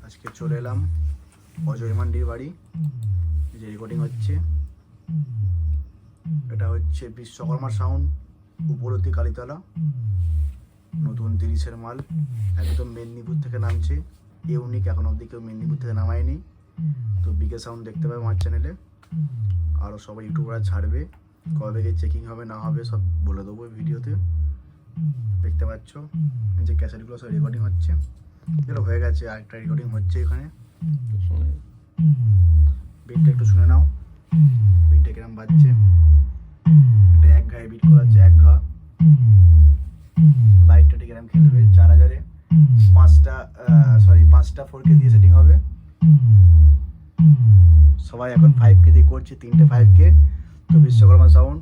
আজকে চলে এলাম অজয় মান্ডির বাড়ি, যে রেকর্ডিং হচ্ছে। এটা হচ্ছে বিশ্বকর্মা সাউন্ড, উপলব্ধি কালীতলা, নতুন 30-এর মাল, একদম মেদিনীপুর থেকে নামছে। ইউনিক, এখন অবধি কেউ মেদিনীপুর থেকে নামায়নি। তো বিকে সাউন্ড দেখতে পাবে আমার চ্যানেলে, আরও সবাই ইউটিউবরা ছাড়বে। কবে থেকে চেকিং হবে না হবে সব বলে দেবো ভিডিওতে। দেখতে পাচ্ছ যে ক্যাসেটগুলো সব রেকর্ডিং হচ্ছে, এগুলো হয়ে গেছে, আরেকটা রেকর্ডিং হচ্ছে এখানে। বিটটা একটু শুনে নাও, বিটটা কিরম বাজছে। এটা এক ঘায়ে বিট করা আছে, এক ঘা। লাইটটা ঠিক এরকম খেলবে 4000-এ, 5টা 4K দিয়ে সেটিং হবে। সবাই এখন 5K দিয়ে করছে, 3টে 5K। তো বিশ্বকর্মা সাউন্ড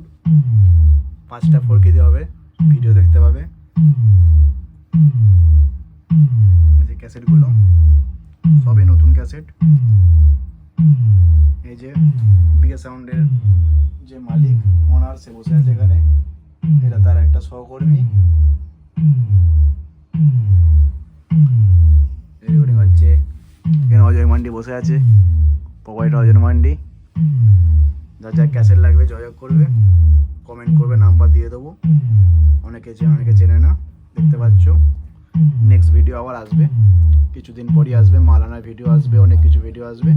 5টা 4K দিয়ে হবে, ভিডিও দেখতে পাবে। এই ক্যাসেটগুলো সবই নতুন ক্যাসেট। এই যে বিকে সাউন্ডের যে মালিক, ওনার, সে বসে আছে এখানে। এটা তার একটা সহকর্মী। রেকর্ডিং হচ্ছে এখানে। অজয় মান্ডি বসে আছে, প্রোভাইডার অজয় মান্ডি। যার যা ক্যাসেট লাগবে যোগাযোগ করবে, কমেন্ট করবে, নাম্বার দিয়ে দেবো। অনেকে চেনে না, দেখতে পাচ্ছ। নেক্সট ভিডিও আবার আসবে, কিছুদিন পরই আসবে। মালানার ভিডিও আসবে, অনেক কিছু ভিডিও আসবে।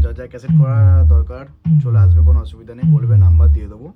যা যা ক্যাসেট করা দরকার চলে আসবে, কোনো অসুবিধা নেই, বলবে, নাম্বার দিয়ে দেবো।